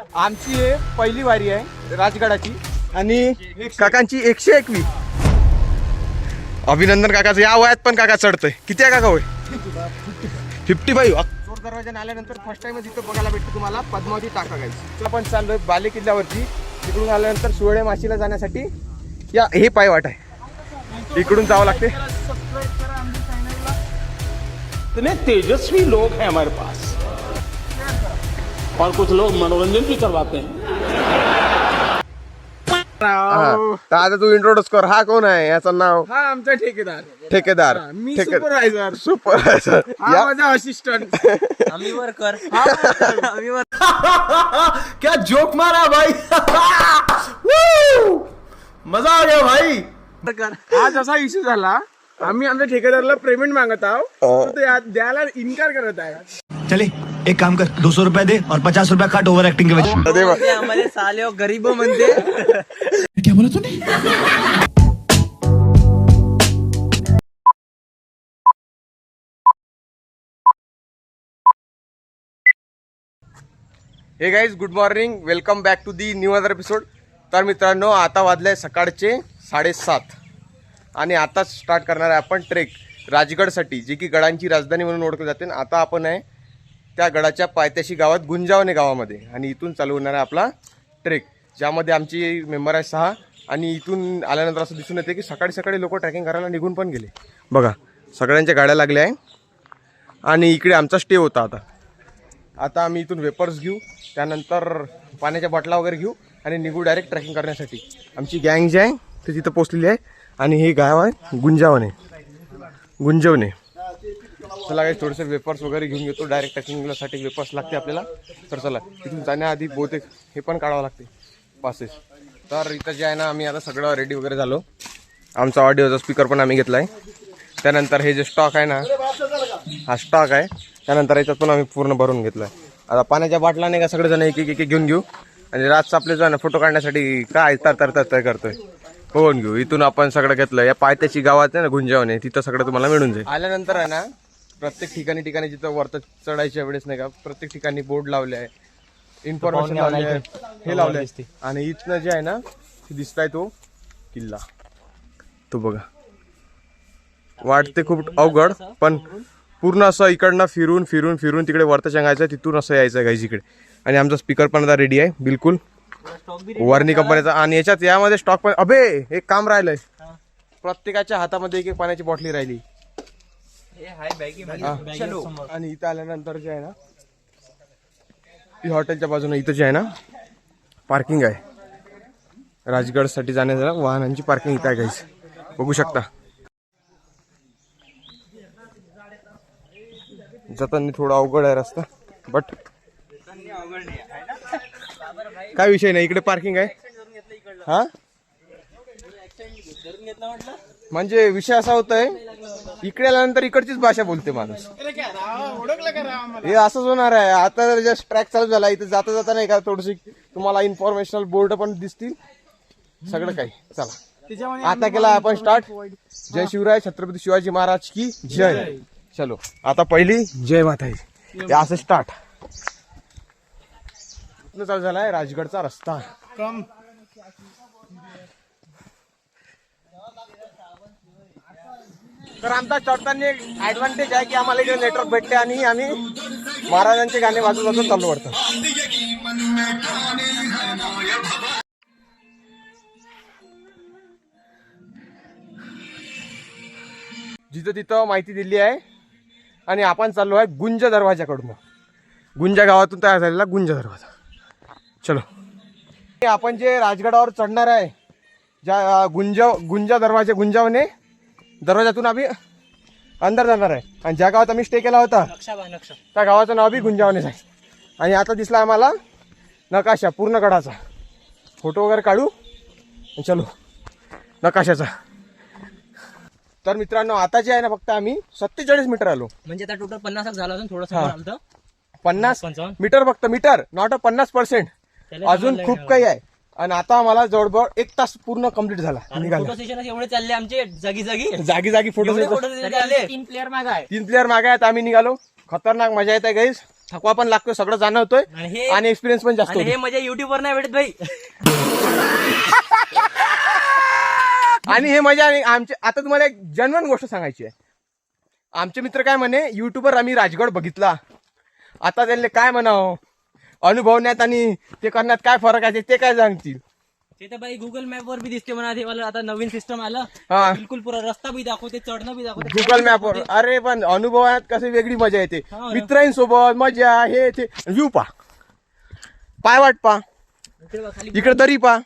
आमची हे पहिली वारी आहे राजगडाची आणि काकांची 121. अभिनंदन काकाचं या वयात पण काका चढतोय. किती आहे काका होय? 55. चोर दरवाजा आल्यानंतर फर्स्ट टाइमच इथं बघायला भेटतं तुम्हाला पद्मावती टाका गाईस. आपण चाललोय बाले किल्ल्यावरती. तिकडून आल्यानंतर सुवळे माशीला जाण्यासाठी या हे पायवाट आहे. इकडून जावं लागते. इतने तेजस्वी लोग हैं हमारे पास और कुछ लोग मनोरंजन भी करवाते हैं. आता तू इंट्रोड्यूस कर. हा कोण आहे? याचं नाव? हा आमचा ठेकेदार. मी सुपरवायझर. सुपरवायझर. हा माझा असिस्टंट. आम्ही वर्कर. क्या जोक मारा भाई. मजा आ गया भाई. आज असा इश्यू झाला, आम्ही आमच्या ठेकेदाराला पेमेंट मागत आहोत, तो ते आज द्यायला इन्कार करत आहे. चले एक काम कर 200 रुपया दे और 50 रुपया काट ओवर एक्टिंग के वजह. ते आम्हाला साले गरीब म्हणते. क्या बोला तूने? Hey guys good morning. Welcome back to the new other episode. तर मित्रांनो आता वाजले सकाळचे 7:30 आणि आताच स्टार्ट करणार आहे आपण ट्रेक राजगडसाठी, जे की गडांची राजधानी म्हणून ओळखले जाते. आता आपण आहे त्या गडाच्या पायथ्याशी गावात गुंजावणे गावामध्ये आणि इथून चालू होणार आहे आपला ट्रेक, ज्यामध्ये आमची मेंबर आहे 6. आणि इथून आल्यानंतर असं दिसून येते की सकाळी सकाळी लोक ट्रॅकिंग करायला निघून पण गेले. बघा सगळ्यांच्या गाड्या लागल्या आहे आणि इकडे आमचा स्टे होता. आता आम्ही इथून वेपर्स घेऊ, त्यानंतर पाण्याच्या बाटला वगैरे घेऊ आणि निघू डायरेक्ट ट्रॅकिंग करण्यासाठी. आमची गँग जी आहे ते तिथं पोचलेली आहे आणि हे गाव आहे गुंजवणे. चला काही थोडेसे वेपर्स वगैरे घेऊन घेतो. डायरेक्ट ट्रॅकिंगसाठी वेपर्स लागते आपल्याला. तर चला तिथून जाण्याआधी बहुतेक हे पण काढावं लागते पासेस. तर इथं जे आहे ना, आम्ही आता सगळं रेडी वगैरे झालो. आमचा ऑडिओचा स्पीकर पण आम्ही घेतला आहे. त्यानंतर हे जे स्टॉक आहे ना, हा स्टॉक आहे. त्यानंतर याच्यात पण आम्ही पूर्ण भरून घेतला आहे. आता पाण्याच्या बाटला नाही का सगळेजण एक एक घेऊन घेऊ आणि रातचं आपले जो आहे ना फोटो काढण्यासाठी काय तर करतोय होऊन घेऊ. इथून आपण सगळं घेतलं. या पायथ्याची गावात आहे ना गुंजावणे, तिथं सगळं तुम्हाला मिळून जाईल. आल्यानंतर आहे ना प्रत्येक ठिकाणी जिथं वरतं चढायच्या वेळेस नाही का प्रत्येक ठिकाणी बोर्ड लावले आहे, इन्फॉर्मेशन लावले आहे, हे लावले आहे. आणि इथनं जे आहे ना दिसताय तो किल्ला, तो बघा. वाटते खूप अवघड, पण पूर्ण असं इकडनं फिरून फिरून फिरून तिकडे वरतं सांगायचं, तिथून असं यायचं गाईज इकडे. आणि आमचा स्पीकर पण आता रेडी आहे बिलकुल वर्नी कंपनीचा. आणि यामध्ये स्टॉक पण एक काम राहिलंय, प्रत्येकाच्या हातामध्ये एक पाण्याची बॉटली राहिली. आणि इथं आल्यानंतर जे आहे ना हॉटेलच्या बाजूने इथं जे आहे ना पार्किंग आहे. राजगडसाठी जाण्याचं वाहनांची पार्किंग इथं आहे गाईज, बघू शकता. जाताना थोडा अवघड आहे रस्ता, बट काय विषय नाही. इकडे पार्किंग आहे. हा म्हणजे विषय असा होतोय, इकडे आल्यानंतर इकडचीच भाषा बोलते माणूस. हे असंच होणार आहे. आता जस्ट ट्रॅक चालू झाला, इथं जाता जाता नाही का थोडीशी तुम्हाला इन्फॉर्मेशनल बोर्ड पण दिसतील, सगळं काही. चला आता केला आपण स्टार्ट. जय शिवराय, छत्रपती शिवाजी महाराज की जय. चलो आता पहिली जय माताई. हे असं स्टार्ट चालू झालाय राजगडचा रस्ता. तर आमचा चढताना एक ऍडव्हान्टेज आहे की आम्हाला इकडे नेटवर्क भेटते आणि आम्ही महाराजांचे गाणे वाजत वाजत चालू वाटतं. जिथं तिथं माहिती दिली आहे आणि आपण चाललो आहे गुंज दरवाजाकडून. गुंजा गावातून तयार झालेला गुंज दरवाजा. चलो आपण जे राजगडावर चढणार आहे, ज्या गुंजा दरवाजा गुंजावणे दरवाजातून आम्ही अंदर जाणार आहे. आणि ज्या गावात आम्ही स्टे केला होता त्या गावाचं नाव बी गुंजावणेच आहे. आणि आता दिसला आम्हाला नकाशा पूर्ण गडाचा. फोटो वगैरे काढू. चलो नकाशाचा. तर मित्रांनो आता जे आहे ना फक्त आम्ही 47 मीटर आलो. म्हणजे आता टोटल 50 झालं असून थोडंसं 50 मीटर फक्त. Metre not 50%. अजून खूप काही आहे. आणि आता आम्हाला जवळजवळ 1 तास पूर्ण कम्प्लीट झाला. फोटो सेशन एवढे चालले आमचे जागी जागी फोटो. 3 प्लेअर मागे आहे. 3 प्लेअर मागे आहेत. आम्ही निघालो. खतरनाक मजा येत आहे गाईस. थकवा पण लागतोय, सगळं जाणवतोय आणि एक्सपिरियन्स पण जास्त आणि हे होतोय. मजा युट्यूब वर नाही भेटत भाई. आणि हे मजा. आणि आमचे आता तुम्हाला एक जेन्युइन गोष्ट सांगायची आहे. आमचे मित्र काय म्हणे, युट्यूबवर आम्ही राजगड बघितला, आता त्यांना काय म्हणावं, अनुभवण्यात आणि ते करण्यात काय फरक आहे ते काय सांगतील. ते तर भाई गुगल मॅप वर बी दिसते म्हणा. ते मला आता नवीन सिस्टम आलं, हा, बिलकुल पुरा रस्ता बी दाखवते, चढणं बी दाखवते. गुगल मॅपवर. अरे पण अनुभवात कशी वेगळी मजा येते. हा. मित्रांसोबत मजा, हे ते व्ह्यू पा, पायवाट पा, इकडे बघ, खाली इकडे दरी पा,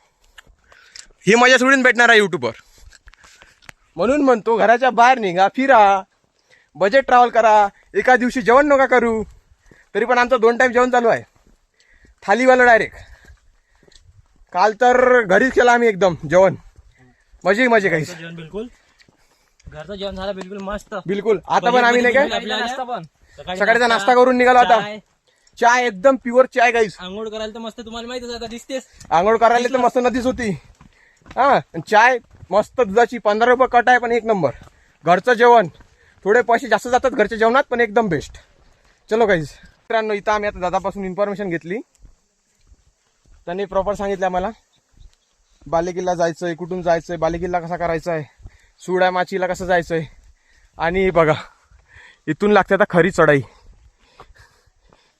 ही मजा सोडून भेटणार आहे युट्यूबवर. म्हणून म्हणतो घराच्या बाहेर निघा, फिरा, बजेट ट्रॅव्हल करा. एका दिवशी जेवण नका करू, तरी पण आमचं 2 टाइम जेवण चालू आहे, थालीवाला डायरेक्ट. काल तर घरीच केला आम्ही एकदम जेवण, मजे काही. जेवण बिलकुल घरचं जेवण झालं, बिलकुल मस्त. बिलकुल. आता पण आम्ही नाही काय आपला नाश्ता पण सकाळचा नाश्ता करून निघालो. आता चाय, चाय एकदम प्युअर चाय गाईस. आंघोळ करायला तर मस्त, तुम्हाला माहितीच आता दिसतेस. आंघोळ करायला तर मस्त नदीच होती. हा, चाय मस्त दुधाची, 15 रुपये कट आहे, पण एक नंबर. घरचं जेवण, थोडे पैसे जास्त जातात घरच्या जेवणात, पण एकदम बेस्ट. चलो गाईज. मित्रांनो, इथं आम्ही आता दादापासून इन्फॉर्मेशन घेतली. त्यांनी प्रॉपर सांगितलं आम्हाला बालेकिल्ला जायचंय, कुठून जायचंय, बालेकिल्ला कसा करायचा आहे, सुड्या माचीला कसं जायचंय. आणि बघा, इथून लागते आता खरी चढाई,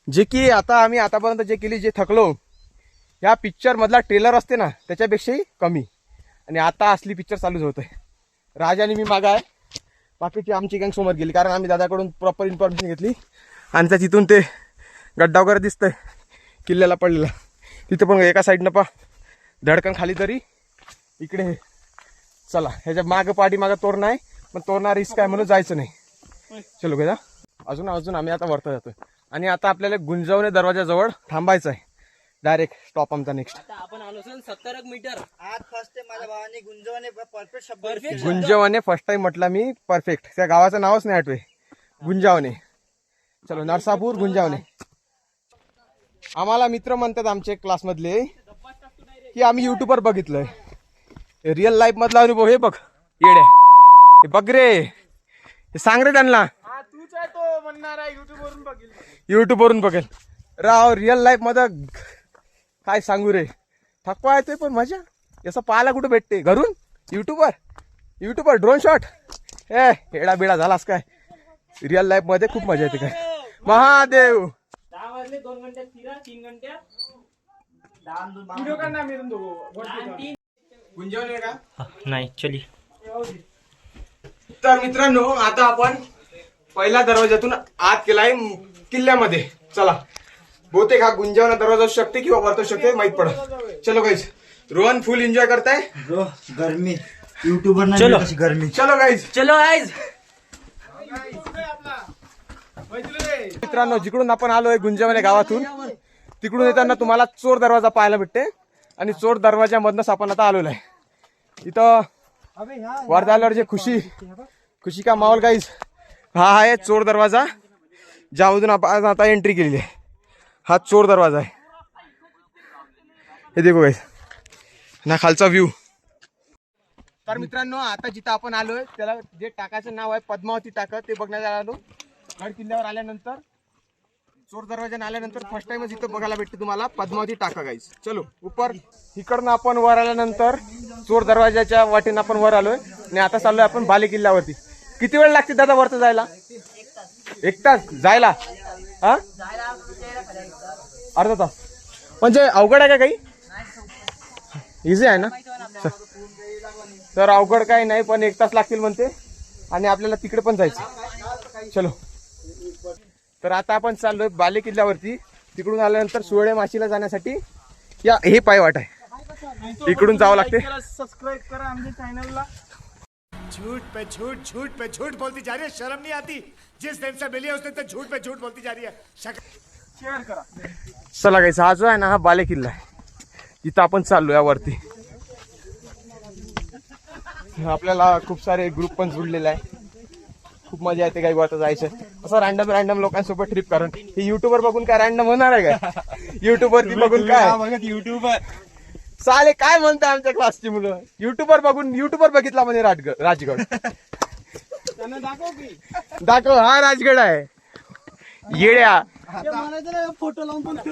जे की आता आम्ही आतापर्यंत जे केली, जे थकलो, ह्या पिक्चर मधला ट्रेलर असते ना त्याच्यापेक्षाही कमी. आणि आता असली पिक्चर चालूच होतंय. राज आणि मी मागा आहे, बाकीची आमची गँग समोर गेली, कारण आम्ही दादाकडून प्रॉपर इन्फॉर्मेशन घेतली. आणि त्या तिथून ते गड्डा वगैरे दिसतंय किल्ल्याला पडलेला, तिथे पण एका साईडनं पा धडकन खाली, तरी इकडे चला. ह्याच्या मागं पाठी मागं तोरणं आहे, पण तोरणा रिस्क आहे म्हणून जायचं नाही. चलो गेला. अजून आम्ही आता वरता जातोय. आणि आता आपल्याला गुंजवणे दरवाजाजवळ थांबायचं आहे, डायरेक्ट स्टॉप आमचा नेक्स्ट. आता आपण आलो असेल 70 मीटर. आज फर्स्ट टाइम माझ्या भावाने गुंजवणे परफेक्ट शब्द परफेक्ट गुंजवणे फर्स्ट टाइम म्हटलं मी, परफेक्ट. त्या गावाचं नावच नाही आठवे, गुंजावणे. चलो, नरसापूर गुंजावणे. आम्हाला मित्र म्हणतात आमचे क्लासमधले की आम्ही युट्यूबवर बघितलंय, रिअल लाईफ मधला अनुभव हे बघ येड्या, हे बघ रे, हे सांग रे त्यांना. हा, तूच आहे तो म्हणणार आहे युट्यूब वरून बघेल. युट्यूब वरून बघेल राव. रिअल लाईफ मध्ये काय सांगू रे, थकवा येतोय, पण मजा असं पाहायला कुठं भेटते घरून. युट्यूबवर ड्रोन शॉट, हेडा बिडा झालास काय. रिअल लाईफ मध्ये खूप मजा येते काय. महादेव. 10 वाजले, 2 घंट्यात फिरा, 3 घंट्यात व्हिडिओ काढ ना, मी दोघं. गुंजवणे का नाही. चली. तर मित्रांनो, आता आपण पहिल्या दरवाजातून आत केलाय किल्ल्यामध्ये. चला, बहुतेक हा गुंजवणा दरवाजा असू शकते किंवा वरतो शकते, माहित पडत. चलो गाईज. रोहन फुल एन्जॉय करताय. ब्रो गर्मी युट्यूबर चलो. कशी गर्मी. चलो गाईज. चलो गाइस. मित्रांनो, जिकडून आपण आलोय गुंजवणे गावातून, तिकडून येताना तुम्हाला चोर दरवाजा पाहायला भेटते. आणि चोर दरवाजामधनच आपण आता आलेलो आहे. इथं वर झाल्यावर जे खुशी का माहोल गाईज. हा आहे चोर दरवाजा, ज्यामधून आपण आता एंट्री केलेली आहे. हा चोर दरवाजा आहे. हे देखो गाईज ना खालचा व्ह्यू. तर मित्रांनो, आता जिथं आपण आलोय त्याला जे टाकाचं नाव आहे पद्मावती टाका, ते बघण्यात आलो. गड किल्ल्यावर आल्यानंतर, चोर दरवाजाने आल्यानंतर फर्स्ट टाइमच इथं बघायला भेटते तुम्हाला पद्मावती टाका गाईज. चलो उपर. इकडनं आपण वर आल्यानंतर चोर दरवाजाच्या वाटेनं आपण वर आलोय आणि आता चाललोय आपण बाले किल्ल्यावरती. किती वेळ लागते दादा वरती जायला? 1 तास जायला. हा, अर्धा तास. म्हणजे अवघड आहे का काही? इझी आहे ना. तर अवघड काही नाही, पण 1 तास लागतील म्हणते. आणि आपल्याला तिकडे पण जायचं. चलो. तर आता आपण चाललोय बाले किल्ल्यावरती. तिकडून आल्यानंतर सुवळे माशीला जाण्यासाठी या हे पायवाट आहे, इकडून जावं लागते. सबस्क्राईब करा आमच्या चॅनलला. झूठ पे झूठ बोलती जा रही है, शर्म नहीं आती? जिस दिन से मिली है उस दिन तक झूठ पे झूठ बोलती जा रही है. शेअर करा. चला गाईस, हा जो आहे ना, हा बाले किल्ला आहे. इथं आपण चाललो यावरती. आपल्याला खूप सारे ग्रुप पण जुळलेले आहे. खूप मजा येते काही आता जायचं असं रॅन्डम लोकांसोबत ट्रिप. कारण हे युट्यूबवर बघून काय रॅन्डम होणार आहे का? युट्यूबवरती बघून काय युट्यूबर साले काय म्हणतात आमच्या क्लासची मुलं, युट्यूबर बघितला म्हणजे राजगड. त्यांना दाखव की. दाखव, हा राजगड आहे येड्या.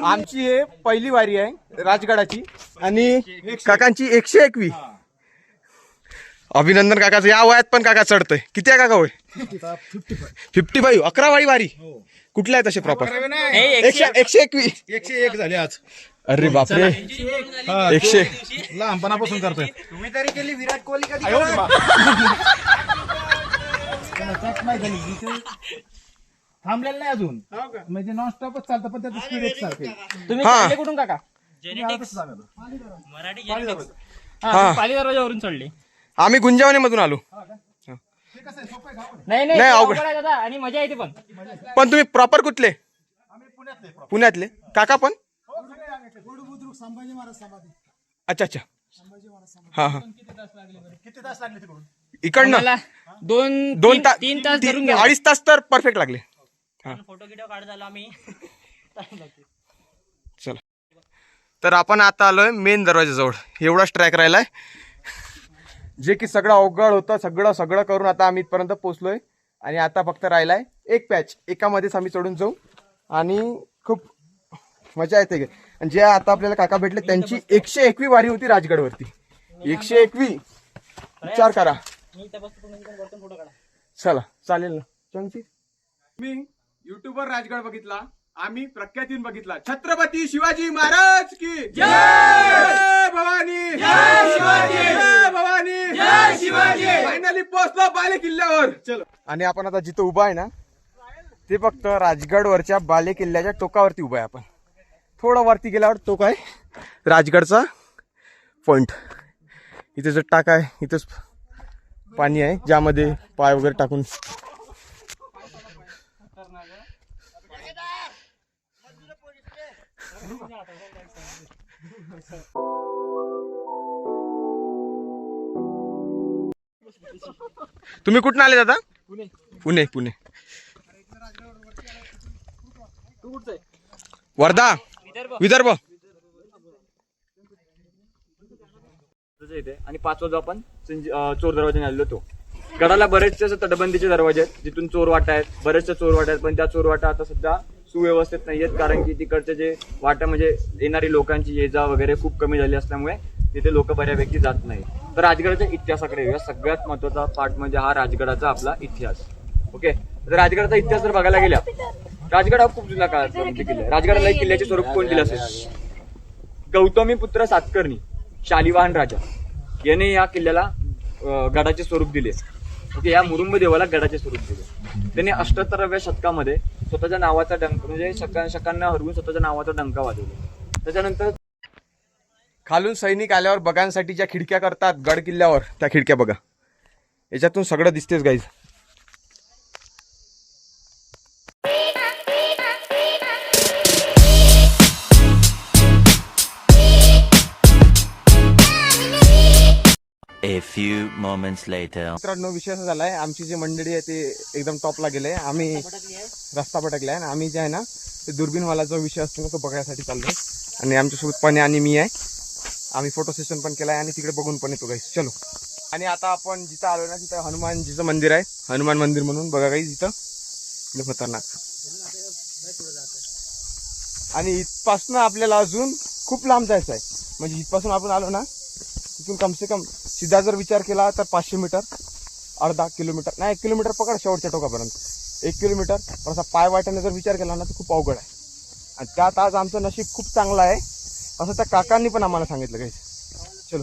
आमची हे पहिली वारी आहे राजगडाची आणि काकांची 101वी. अभिनंदन काकाचं. या वयात पण काका चढतोय. किती आहे काका वय? 55. 11वाळी वारी. कुठल्या आहे तसे प्रॉपर? 101वी. 101 झाले आज. अरे बापरे. 100 लहानपणापासून करतोय. तुम्ही तरी केली, विराट कोहली कधी थांबलेलं नाही अजून, म्हणजे नॉनस्टॉपच चालतं, पण त्याचं स्पीड एक सारखं. तुम्ही हा. चढले कुठून काका? मराठी genetics. हा, पाली दरवाजावरून चढले. आम्ही गुंजावणे मधून आलो. नाही नाही, अवघड. आहे दादा आणि मजा येते पण. पण तुम्ही प्रॉपर कुठले? पुण्यातले. काका पण? अच्छा अच्छा. हा हा. इकडनं मला दोन 3 तास धरून गेला. 2.5 तास तर परफेक्ट लागले. फोटो गिटो काढत झाला आम्ही. चला, तर आपण आता आलोय मेन दरवाजाजवळ. एवढाच ट्रॅक राहिलाय, जे की सगळं अवघड होतं. सगळं करून आता आम्ही इथपर्यंत पोहोचलोय आणि आता फक्त राहिलाय एक पॅच. एकामध्येच आम्ही चढून जाऊ आणि खूप मजा येते. आणि जे आता आपल्याला काका भेटले त्यांची 101वी वारी होती राजगडवरती. 101वी. विचार करा. चला, चालेल ना. चंकी, मी युट्यूबवर राजगड बघितला, आम्ही प्रख्यातीन बघितला. छत्रपती शिवाजी महाराज की जय भवानी, जय शिवाजी, जय भवानी, जय शिवाजी. फायनली पोहोचलो बाले किल्ल्यावर. चलो. आणि आपण आता जिथं उभा आहे ना, ते फक्त राजगडवरच्या बाले किल्ल्याच्या टोकावरती उभा आहे आपण. थोडं वरती गेल्यावर तो काय राजगडचा पॉइंट. इथे जो टाका आहे, इथेच पाणी आहे, ज्यामध्ये पाय वगैरे टाकून तुम्ही कुठून आले दादा? पुणे. पुणे. वर्धा, विदर्भ. आणि 5 वाजता आपण चोर दरवाजाने आलेलो होतो. गडाला बरेचसे असं तटबंदीचे दरवाजे आहेत जिथून चोर वाटा आहेत, बरेचसे चोर वाटा आहेत. पण त्या चोर वाटा आता सध्या सुव्यवस्थित नाहीयेत, कारण की तिकडचे जे वाटा म्हणजे येणारी लोकांची ये जा वगैरे खूप कमी झाली असल्यामुळे तिथे लोक बऱ्यापैकी जात नाही. तर राजगडाच्या इतिहासाकडे येऊया. सगळ्यात महत्वाचा पार्ट म्हणजे हा राजगडाचा आपला इतिहास. ओके, तर राजगडाचा इतिहास जर बघायला गेला, राजगड हा खूप जुना काळाचा किल्ला आहे. राजगडाला एक किल्ल्याचे स्वरूप कोण दिलं असेल? गौतमी पुत्र सातकर्णी, शालिवाहन राजा याने या किल्ल्याला गडाचे स्वरूप दिले. ओके, या मुरुंब देवाला गडाचे स्वरूप दिले. त्याने 78व्या शतकामध्ये स्वतःच्या नावाचा डंक म्हणजे शकांना हरवून स्वतःच्या नावाचा डंका वाजवला. त्याच्यानंतर खालून सैनिक आल्यावर बघांसाठी ज्या खिडक्या करतात गड किल्ल्यावर, त्या खिडक्या बघा. याच्यातून सगळं दिसतेच guys. A few moments later. मित्रांनो, विषय असा झालाय, आमची जी मंडळी आहे ते एकदम टॉपला गेले. आम्ही रस्ता भटकलाय आणि आम्ही जे आहे ना ते दुर्बीनवाला जो विषय असतो ना तो बघण्यासाठी चाललोय. आणि आमच्यासोबत पाणी आणि मी आहे. आम्ही फोटो सेशन पण केलाय आणि तिकडे बघून पण येतो गाईस. चलो. आणि आता आपण जिथं आलो ना तिथं हनुमानजीचं मंदिर आहे. हनुमान मंदिर म्हणून बघा गाईस इथं खतरनाक. आणि इथपासून आपल्याला अजून खूप लांब जायचं आहे. म्हणजे इथपासून आपण आलो ना तिथून कम से कम सीधा जर विचार केला तर 500 मीटर, अर्धा किलोमीटर नाही 1 किलोमीटर पकड शेवटच्या टोकापर्यंत. 1 किलोमीटर. पण असा पाय वाट्याने जर विचार केला ना तर खूप अवघड आहे. आणि त्यात आज आमचं नशीब खूप चांगलं आहे असं त्या काकांनी पण आम्हाला सांगितलं गाईस. चलो.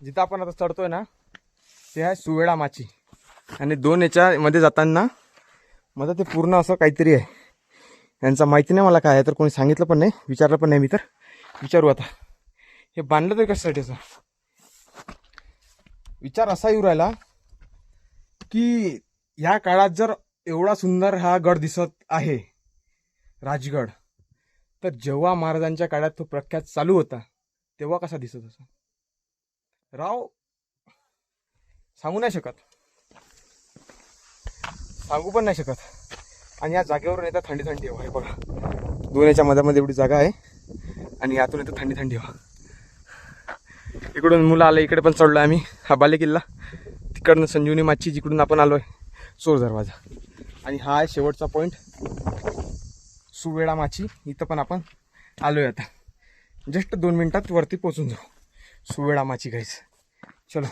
जिथं आपण आता चढतोय ना ते आहे सुवेळा माची. आणि 2 याच्यामध्ये जाताना माझं ते पूर्ण असं काहीतरी आहे. यांचा माहिती नाही मला काय आहे, तर कोणी सांगितलं पण नाही, विचारलं पण नाही मी. तर विचारू आता. हे बांधलं तर कशासाठी? असं विचार असा येऊ राहिला की या काळात जर एवढा सुंदर हा गड दिसत आहे राजगड, तर जेव्हा महाराजांच्या काळात तो प्रख्यात चालू होता तेव्हा कसा दिसत असा? राव सांगू नाही शकत, सांगू पण नाही शकत. आणि या जागेवरून येतात थंडी थंडी हवा आहे बघा. 2 याच्या मधामध्ये एवढी जागा आहे आणि यातून येतं थंडी थंडी हवा. इकडून मुलं आले, इकडे पण चढलो आम्ही. हा बाले किल्ला इकडनं संजीवनी माची जिकडून आपण आलोय चोर दरवाजा. आणि हा आहे शेवटचा पॉईंट सुवेळा माची. इथं पण आपण आलोय आता. जस्ट 2 मिनिटात वरती पोहोचून जाऊ सुवेळा माची गाईस. चलो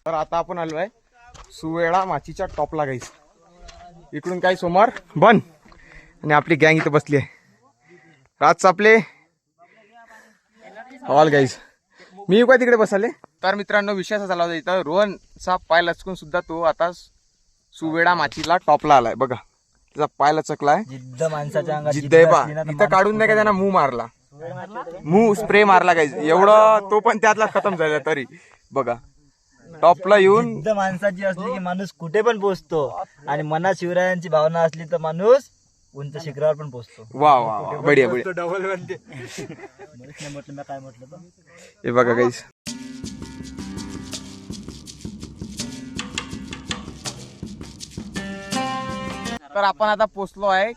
तर आता आपण आलो आहे सुवेळा माचीच्या टॉपला गाईस. इकडून काही सोमवार बन आणि आपली गँग इथं बसली आहे. राज आपले हॉल गाईस. मी काय तिकडे बसले. तर मित्रांनो विषय असा झाला होता इथं रोहनचा पाय लचकून सुद्धा तो आता सुवेळा माचीला टॉपला आलाय. बघा त्याचा पाय लचकलाय. जिद्द माणसाच्या अंगात जिद्द आहे बा. इथं काढून नाही का त्यांना मूव मारला. मूव स्प्रे मारला गाईस. एवढं तो पण त्यातला खतम झाला तरी बघा टॉपला येऊन. जिद्द माणसाची असली की माणूस कुठे पण पोहोचतो आणि मनात शिवरायांची भावना असली तर माणूस उंच शिखरावर पण पोहोचतो. वा वा वा बढिया बढिया. डबल म्हणते म्हटलं मी काय म्हटलं तर हे बघा गाईस. तर आपण आता पोचलो आहे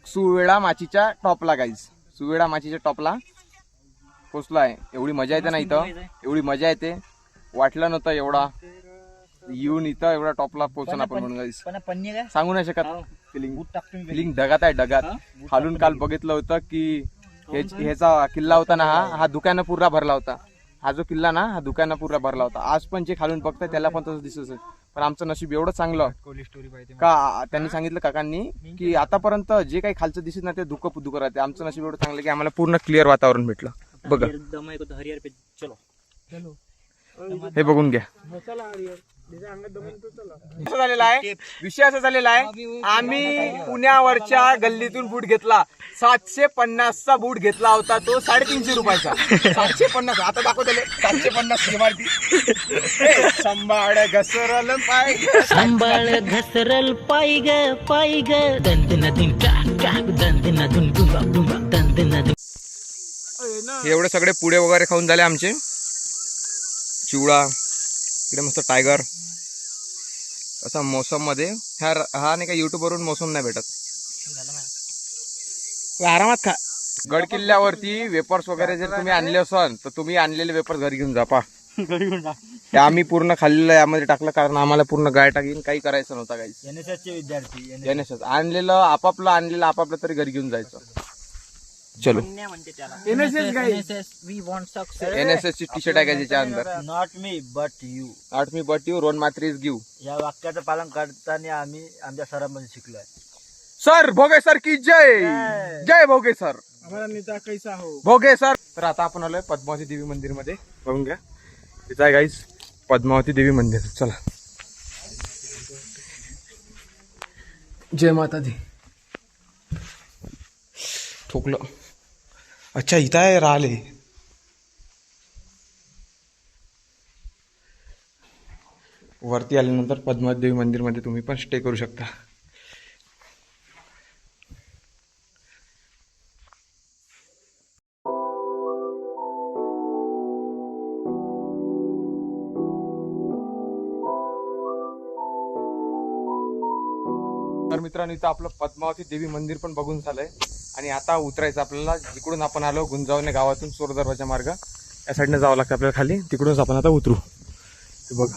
सुवेळा माचीच्या टॉपला गाईज. सुवेळा माचीच्या टॉपला पोचलो आहे. एवढी मजा येते ना इथं. एवढी मजा येते. वाटलं नव्हतं एवढा येऊन इथं एवढा टॉपला पोहोचून आपण म्हणून गाईज. पन्नी काय सांगू नाही शकत. फिलिंग ढगात आहे ढगात. खालून काल बघितलं होतं की ह्याचा किल्ला होता ना हा दुकानं पूर्ण भरला होता. हा जो किल्ला ना हा दुकानं पूर्ण भरला होता. आज पण जे खालून बघताय त्याला पण तसं दिसत. पण आमचं नशीब एवढं चांगलं का त्यांनी सांगितलं काकांनी की आतापर्यंत जे काही खालचं दिसत ना ते दुःख राहते. आमचं नशीब एवढं चांगलं की आम्हाला पूर्ण क्लिअर वातावरण भेटलं. बघा हे बघून घ्या. असं झालेला आहे विषय असा झालेला आहे. आम्ही पुण्यावरच्या गल्लीतून बूट घेतला. 750चा बूट घेतला होता तो 350 रुपयाचा. 750. आता दाखवतले 750 MRP. संभाळ घसरल पाय संभाळ घसरल पाय ग दंदनादून टाक टाक दंदनादून डुंगा डुंगा दंदनादून. हे एवढे सगळे पुढे वगैरे खाऊन झाले आमचे. चिवडा इकडे मस्त टायगर. असा मोसम मध्ये हा नाही का युट्यूब वरून मोसम नाही भेटत. आरामात खा. गड किल्ल्यावरती वेपर्स वगैरे जर तुम्ही आणले असाल तर तुम्ही आणलेले वेपर्स घरी घेऊन जा. पा हे आम्ही पूर्ण खाल्लेलं यामध्ये टाकलं कारण आम्हाला पूर्ण गाय टाकीन काही करायचं नव्हतं काही. NSS विद्यार्थी NSS आणलेलं आपापलं तरी घरी घेऊन जायचं. चलो NSS ची टी शर्ट आहे का ज्याच्या अंदर नॉट मी बट यू रोन मात्रीज गिव या वाक्याचं पालन करताना आम्ही आमच्या सरांमध्ये शिकलोय. सर भोगे सर की जय. जय भोगे सर. हमारा नेता कैसा हो. भोगे सर. तर आता आपण आलोय पद्मावती देवी मंदिर मध्ये. बघून घ्या इथं आहे गाईस पद्मावती देवी मंदिर. चला जय माता दी. ठोकलं. अच्छा इथं आहे राहिले. वरती आल्यानंतर पद्मावती देवी मंदिर मध्ये तुम्ही पण स्टे करू शकता. तर मित्रांनो इथं आपलं पद्मावती देवी मंदिर पण बघून झालंय. आणि आता उतरायचं आपल्याला. जिकडून आपण आलो गुंजावणे गावातून चोर दरवाजा मार्ग या साईडने जावं लागतं आपल्याला खाली. तिकडूनच आपण आता उतरू. बघ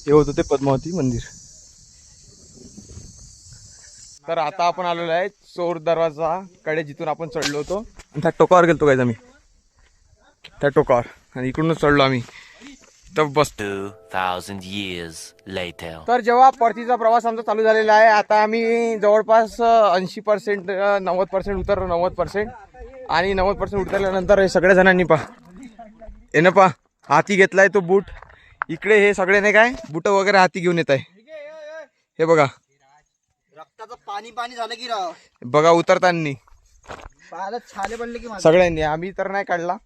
हे होतं ते पद्मावती मंदिर. तर आता आपण आलेलो आहे चोर दरवाजा कडे जिथून आपण चढलो होतो. आणि त्या टोकावर गेलतो काय आम्ही त्या टोकावर. आणि इकडूनच चढलो आम्ही तर बस. 2000 years later. तर जेव्हा परतीचा प्रवास आमचा चालू झालेला आहे आता आम्ही जवळपास 80% 90% उतरलो. 90% आणि 90% उतरल्यानंतर हे सगळ्या जणांनी पा हाती घेतलाय तो बूट. इकडे हे सगळे नाही काय बूट वगैरे हाती घेऊन येत आहे. हे बघा रक्ताचं पाणी झालं की राव. बघा उतरताना पायाला छाले बनले की सगळ्यांनी. आम्ही तर नाही काढला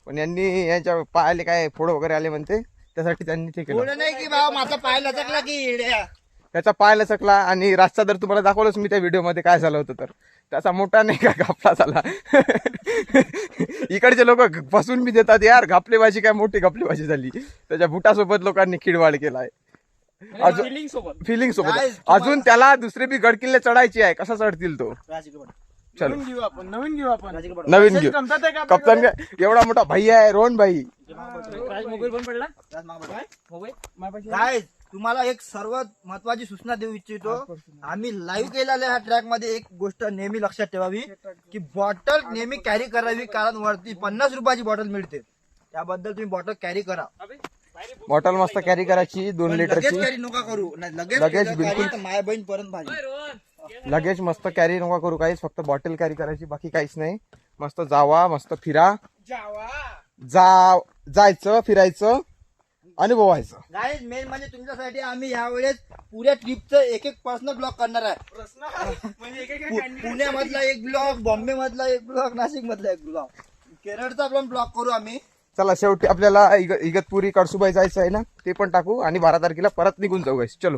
पण यांनी यांच्या पायाले काय फोड वगैरे आले म्हणते त्यासाठी त्यांनी ते केलं. नाही की बाबा माझा पाय लचकला की त्याचा पाय लचकला. आणि रातचा जर तुम्हाला दाखवलंच मी त्या व्हिडिओमध्ये काय झालं होतं तर त्याचा मोठा नाही का घापला झाला. इकडचे लोक फसून बी देतात यार. घापलेबाजी काय मोठी घापलेबाजी झाली. त्याच्या बुटासोबत लोकांनी खिडवाड केलाय. फिलिंग सोबत अजून त्याला दुसरे बी गड किल्ले चढायचे आहे. कसा चढतील तो चलो घेऊ आपण नवीन घेऊ आपण नवीन घेऊ जमतात आहे का कप्तान काय एवढा मोठा भाई आहे रोहन भाई. काय तुम्हाला एक सर्वात महत्वाची सूचना देऊ इच्छितो. आम्ही लाईव्ह केलेल्या ह्या ट्रॅक मध्ये एक गोष्ट नेहमी लक्षात ठेवावी की बॉटल नेहमी कॅरी करावी, कारण वरती 50 रुपयाची बॉटल मिळते. त्याबद्दल तुम्ही बॉटल कॅरी करा. बॉटल मस्त कॅरी करायची 2 लगेच लिटरची. कॅरी नका करू. नाही, लगेच लगेच केलं बिलकुल. carry तर माय बहीण परत भाजी. लगेच मस्त कॅरी नका करू काहीच, फक्त बॉटल कॅरी करायची, बाकी काहीच नाही. मस्त जावा, मस्त फिरा, जायचं फिरायचं अनुभवायचं. गाईज मेन म्हणजे तुमच्यासाठी आम्ही यावेळेस पुऱ्या ट्रिपचं एक एक पर्सनल ब्लॉग करणार आहे. पुण्यामधला एक ब्लॉग, बॉम्बे मधला एक ब्लॉग, नाशिक मधला एक ब्लॉग, केरळचा पण ब्लॉग करू आम्ही. चला शेवटी आपल्याला इगतपुरी कळसुबाई जायचं आहे ना, ते पण टाकू आणि 12 तारखेला परत निघून जाऊ guys. चलो.